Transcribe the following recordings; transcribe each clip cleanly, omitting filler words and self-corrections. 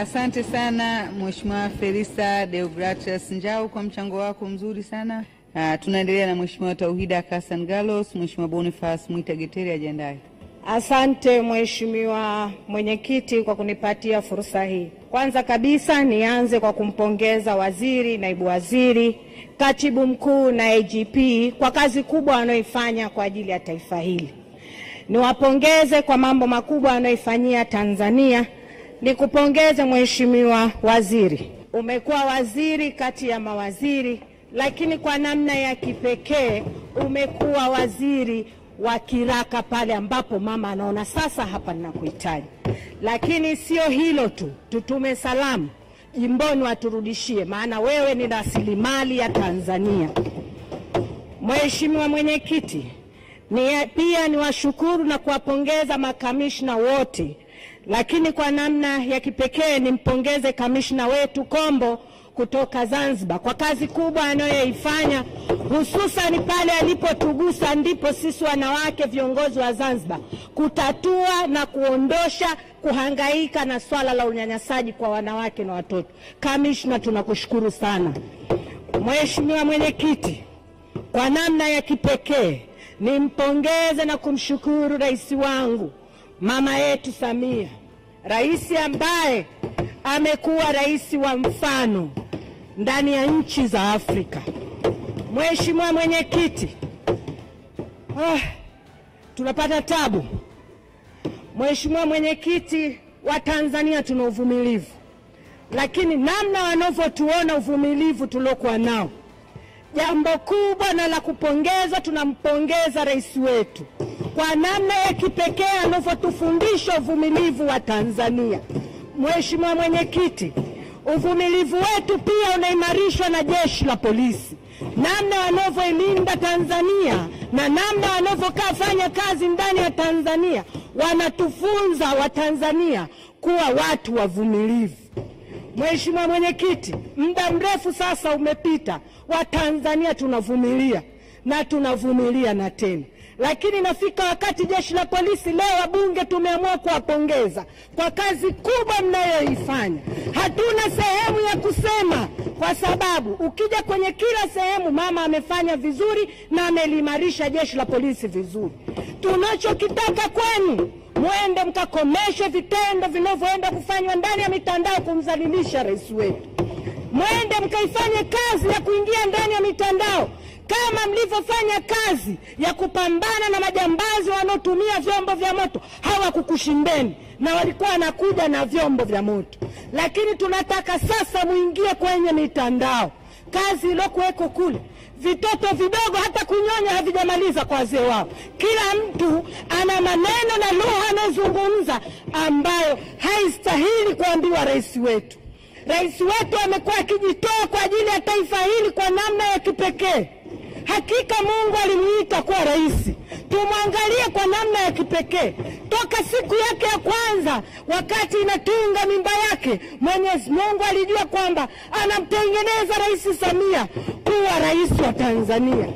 Asante sana Mheshimiwa Felisa Deogratias Njau kwa mchango wako mzuri sana. Tunaendelea na Mheshimiwa Tauhida Hassan Gallos. Mheshimiwa Boniface Mwita Geteri ajiandae. Asante Mheshimiwa Mwenyekiti kwa kunipatia fursa hii. Kwanza kabisa nianze kwa kumpongeza waziri, naibu waziri, katibu mkuu na IGP kwa kazi kubwa wanayoifanya kwa ajili ya taifa hili. Niwapongeze kwa mambo makubwa wanayoifanyia Tanzania. Nikupongeze Mheshimiwa waziri. Umekuwa waziri kati ya mawaziri, lakini kwa namna ya kipekee umekuwa waziri wa kiraka pale ambapo mama anaona sasa hapa ninakuhitaji. Lakini sio hilo tu, tutume salamu jimboni waturudishie, maana wewe ni rasilimali ya Tanzania. Mheshimiwa Mwenyekiti, pia niwashukuru na kuwapongeza makamishna wote, lakini kwa namna ya kipekee nimpongeze kamishna wetu Kombo kutoka Zanzibar kwa kazi kubwa anayoifanya, hususan pale alipotugusa ndipo sisi wanawake viongozi wa Zanzibar kutatua na kuondosha kuhangaika na swala la unyanyasaji kwa wanawake na watoto. Kamishna, tunakushukuru sana. Mheshimiwa Mwenyekiti, kwa namna ya kipekee nimpongeze na kumshukuru rais wangu mama yetu Samia, rais ambaye amekuwa rais wa mfano ndani ya nchi za Afrika. Mheshimiwa Mwenyekiti, tunapata tabu. Mheshimiwa Mwenyekiti, wa Tanzania tuna uvumilivu, lakini namna wanavyotuona uvumilivu tuliokuwa nao, jambo kubwa na la kupongeza, tunampongeza rais wetu kwa namna ya kipekee anavyotufundisha uvumilivu wa Tanzania. Mheshimiwa Mwenyekiti, uvumilivu wetu pia unaimarishwa na jeshi la polisi, namna wanavyoilinda Tanzania na namna wanavyofanya kazi ndani ya Tanzania, wanatufunza Watanzania kuwa watu wavumilivu. Mheshimiwa Mwenyekiti, muda mrefu sasa umepita, Watanzania tunavumilia na tunavumilia na tena. Lakini nafika wakati jeshi la polisi, leo wabunge tumeamua kuwapongeza kwa kazi kubwa mnayoifanya. Hatuna sehemu ya kusema, kwa sababu ukija kwenye kila sehemu mama amefanya vizuri na amelimarisha jeshi la polisi vizuri. Tunachokitaka kwenu, muende mkakomeshe vitendo vinavyoenda kufanywa ndani ya mitandao kumdhalilisha rais wetu. Muende mkaifanye kazi ya kuingia ndani ya mitandao kama mlivyofanya kazi ya kupambana na majambazi wanaotumia vyombo vya moto. Hawakukushindeni na walikuwa wanakuja na vyombo vya moto. Lakini tunataka sasa muingie kwenye mitandao. Kazi iliyokuweko kule, vitoto vidogo hata kunyonya havijamaliza kwa wazee wao. Kila mtu ana maneno na lugha anazungumza ambayo haistahili kuambiwa rais wetu. Rais wetu amekuwa akijitoa kwa ajili ya taifa hili kwa namna ya kipekee. Hakika Mungu alimuita kuwa rais. Tumwangalie kwa namna ya kipekee. Toka siku yake ya kwanza wakati inatunga mimba yake, Mwenyezi Mungu alijua kwamba anamtengeneza Rais Samia kuwa rais wa Tanzania.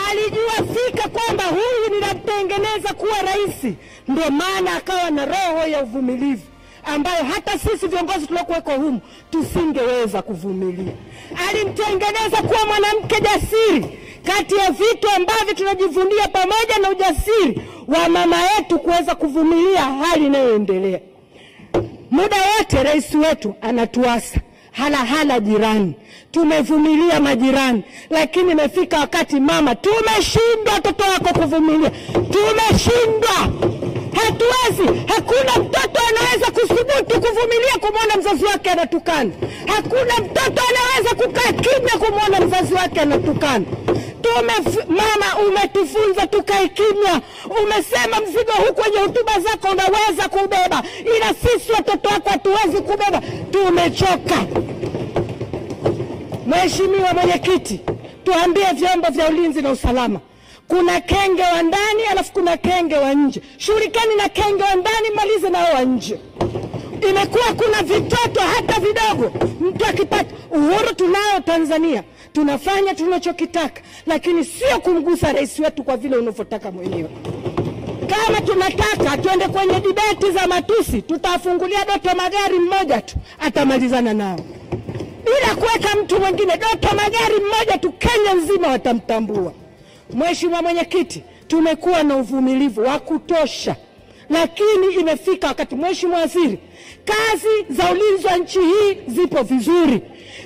Alijua fika kwamba huyu ninamtengeneza kuwa rais. Ndio maana akawa na roho ya uvumilivu ambayo hata sisi viongozi tuliokuweko humu tusingeweza kuvumilia. Alimtengeneza kuwa mwanamke jasiri. Kati ya vitu ambavyo tunajivunia pamoja na ujasiri wa mama yetu kuweza kuvumilia hali inayoendelea. Muda wote rais wetu anatuasa hala jirani. Tumevumilia majirani, lakini imefika wakati mama, tumeshindwa watoto wako kuvumilia. Tumeshindwa. Hatuwezi. Hakuna mtoto anaweza kusubutu kuvumilia kumwona mzazi wake anatukana. Hakuna mtoto anaweza kukaa kimya kumwona mzazi wake anatukana. Mama, umetufunza tukae kimya. Umesema mzigo huu kwenye hotuba zako unaweza kubeba, ila sisi watoto wako hatuwezi kubeba. Tumechoka. Mheshimiwa Mwenyekiti, tuambie vyombo vya ulinzi na usalama. Kuna kenge wa ndani alafu kuna kenge wa nje. Shughulikani na kenge wa ndani, malize na wa nje. Imekuwa kuna vitoto hata vidogo, mtu akipata uhuru tunao Tanzania. Tunafanya tunachokitaka, lakini sio kumgusa rais wetu kwa vile unavyotaka mwenyewe. Kama tunataka tuende kwenye debate za matusi, tutafungulia Doto Magari mmoja tu, atamalizana nao. Bila kuweka mtu mwingine, Doto Magari mmoja tu, Kenya nzima watamtambua. Mheshimiwa Mwenyekiti, tumekuwa na uvumilivu wa kutosha, lakini imefika wakati, Mheshimiwa Waziri, kazi za ulinzi wa nchi hii zipo vizuri.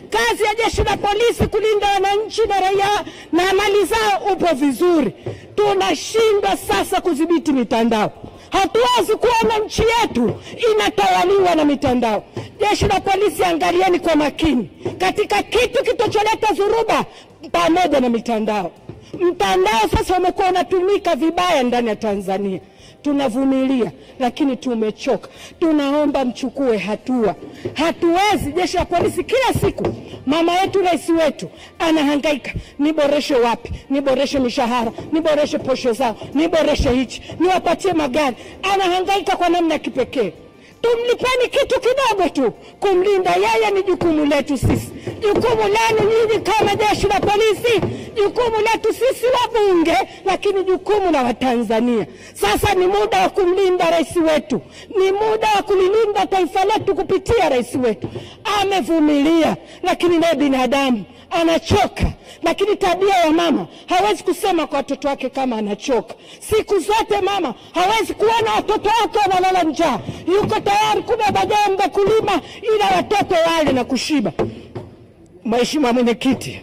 Kazi ya jeshi la polisi kulinda wananchi na raia na mali zao upo vizuri. Tunashindwa sasa kudhibiti mitandao. Hatuwezi kuona nchi yetu inatawaliwa na mitandao. Jeshi la polisi, angalieni kwa makini katika kitu kitocholeta dhuruba pamoja na mitandao. Mtandao sasa umekuwa unatumika vibaya ndani ya Tanzania. Tunavumilia, lakini tumechoka. Tunaomba mchukue hatua. Hatuwezi, jeshi la polisi kila siku, mama yetu, rais wetu anahangaika, niboreshe wapi, niboreshe mishahara, niboreshe posho zao, niboreshe hichi, niwapatie magari. Anahangaika kwa namna ya kipekee. Tumlipeni kitu kidogo tu. Kumlinda yeye ni jukumu letu sisi. Jukumu lenu nyinyi kama jeshi la polisi, jukumu letu sisi wabunge, lakini jukumu la Watanzania. Sasa ni muda wa kumlinda rais wetu. Ni muda wa kulilinda taifa letu kupitia rais wetu. Amevumilia, lakini naye binadamu anachoka. Lakini tabia ya mama, hawezi kusema kwa watoto wake kama anachoka. Siku zote mama hawezi kuona watoto wake wanalala njaa. Yuko tayari kubeba jembe kulima ila watoto wale na kushiba. Mheshimiwa Mwenyekiti,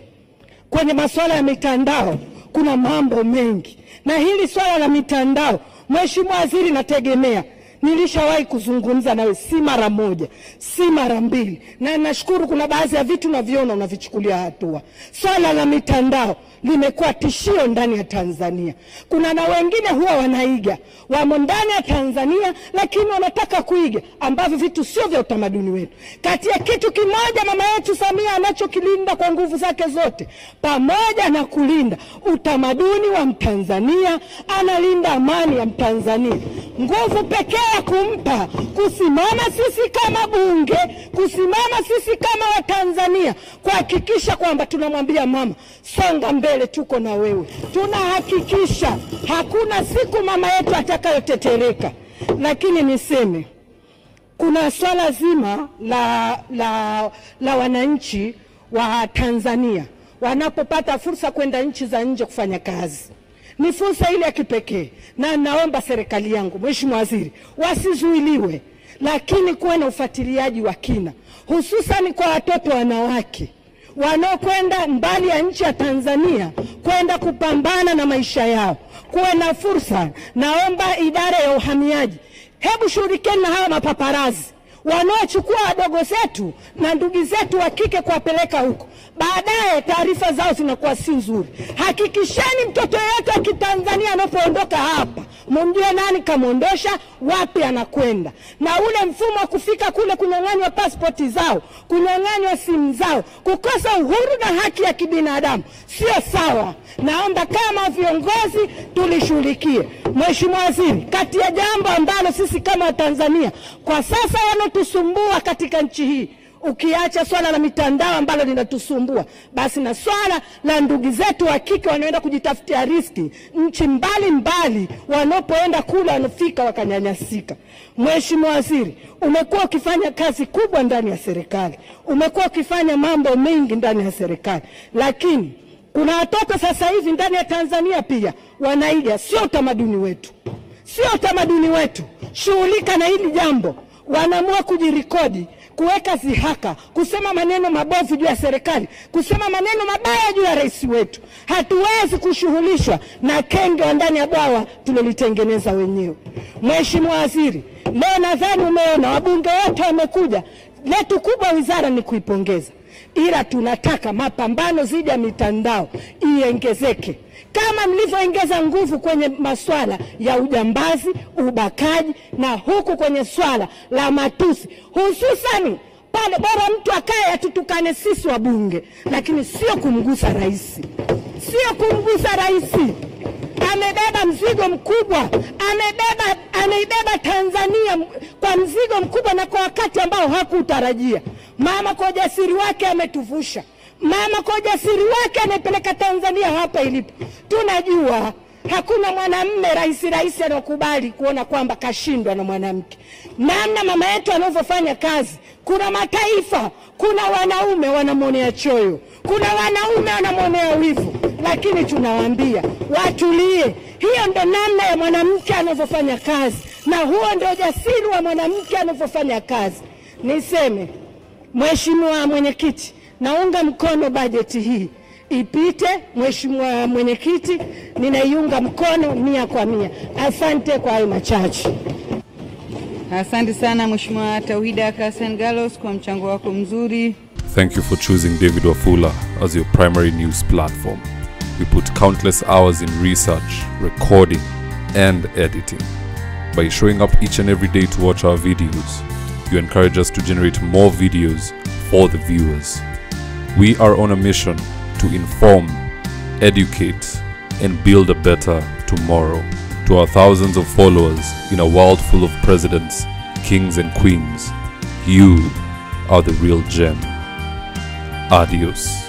kwenye masuala ya mitandao kuna mambo mengi. Na hili swala la mitandao, Mheshimiwa Waziri, nategemea nilishawahi kuzungumza nawe si mara moja, si mara mbili. Na nashukuru kuna baadhi ya vitu naviona unavichukulia hatua. Swala la mitandao limekuwa tishio ndani ya Tanzania. Kuna na wengine huwa wanaiga, wamo ndani ya Tanzania lakini wanataka kuiga ambavyo vitu sio vya utamaduni wetu. Kati ya kitu kimoja mama yetu Samia anachokilinda kwa nguvu zake zote, pamoja na kulinda utamaduni wa Mtanzania, analinda amani ya Mtanzania. Nguvu pekee ya kumpa kusimama sisi kama bunge, kusimama sisi kama Watanzania, kuhakikisha kwamba tunamwambia mama, songa mbele, tuko na wewe. Tunahakikisha hakuna siku mama yetu atakayotetereka. Lakini niseme kuna swala zima la wananchi wa Tanzania wanapopata fursa kwenda nchi za nje kufanya kazi. Ni fursa ile ya kipekee, na naomba serikali yangu, Mheshimiwa Waziri, wasizuiliwe, lakini kuwe na ufuatiliaji wa kina, hususan kwa watoto wanawake wanaokwenda mbali ya nchi ya Tanzania kwenda kupambana na maisha yao. Kuwe na fursa. Naomba idara ya uhamiaji, hebu shirikieni na hawa mapaparazi wanaochukua wadogo zetu na ndugu zetu wa kike kuwapeleka huko. Baadaye taarifa zao zinakuwa si nzuri. Hakikisheni mtoto yeyote wa Kitanzania anapoondoka hapa, mumjue nani kamondosha, wapi anakwenda. Na ule mfumo wa kufika kule, kunyang'anywa pasipoti zao, kunyang'anywa simu zao, kukosa uhuru na haki ya kibinadamu, sio sawa. Naomba kama viongozi tulishughulikie. Mheshimiwa Waziri, kati ya jambo ambalo sisi kama Watanzania kwa sasa wanotusumbua katika nchi hii, ukiacha swala la mitandao ambalo linatusumbua, basi na swala la ndugu zetu wa kike wanaenda kujitafutia riski nchi mbali mbali, wanapoenda kula wanafika wakanyanyasika. Mheshimiwa Waziri, umekuwa ukifanya kazi kubwa ndani ya serikali, umekuwa ukifanya mambo mengi ndani ya serikali, lakini kuna watoto sasa hivi ndani ya Tanzania pia wanaiga. Sio utamaduni wetu, sio utamaduni wetu. Shughulika na hili jambo. Wanaamua kujirekodi, kuweka zihaka, kusema maneno mabovu juu ya serikali, kusema maneno mabaya juu ya rais wetu. Hatuwezi kushughulishwa na kenge wa ndani ya bwawa tulilitengeneza wenyewe. Mheshimiwa Waziri, leo nadhani umeona wabunge wote wamekuja. Letu kubwa wizara ni kuipongeza, ila tunataka mapambano dhidi ya mitandao iongezeke. Kama mlivyoongeza nguvu kwenye masuala ya ujambazi, ubakaji, na huku kwenye swala la matusi, hususani pale bora mtu akae atutukane sisi wabunge, lakini sio kumgusa rais. Sio kumgusa rais. Amebeba mzigo mkubwa, ameibeba Tanzania kwa mzigo mkubwa na kwa wakati ambao hakutarajia. Mama kwa ujasiri wake ametuvusha. Mama kwa ujasiri wake amepeleka Tanzania hapa ilipo. Tunajua Hakuna mwanamume rais anakubali kuona kwamba kashindwa na mwanamke. Namna mama yetu anavyofanya kazi, kuna mataifa, kuna wanaume wanamwonea choyo, kuna wanaume wanamwonea wivu, lakini tunawaambia watulie. Hiyo ndo namna ya mwanamke anavyofanya kazi, na huo ndio jasiri wa mwanamke anavyofanya kazi. Niseme, Mheshimiwa Mwenyekiti, naunga mkono bajeti hii ipite. Mheshimiwa Mwenyekiti, ninaiunga mkono 100%. Asante kwa hayo machache. Asante sana Mheshimiwa Tauhida Hassan Gallos kwa mchango wako mzuri. Thank you for choosing David Wafula as your primary news platform. We put countless hours in research, recording, and editing. By showing up each and every day to watch our videos, you encourage us to generate more videos for the viewers. We are on a mission to inform, educate, and build a better tomorrow. To our thousands of followers in a world full of presidents, kings, and queens, you are the real gem. Adios.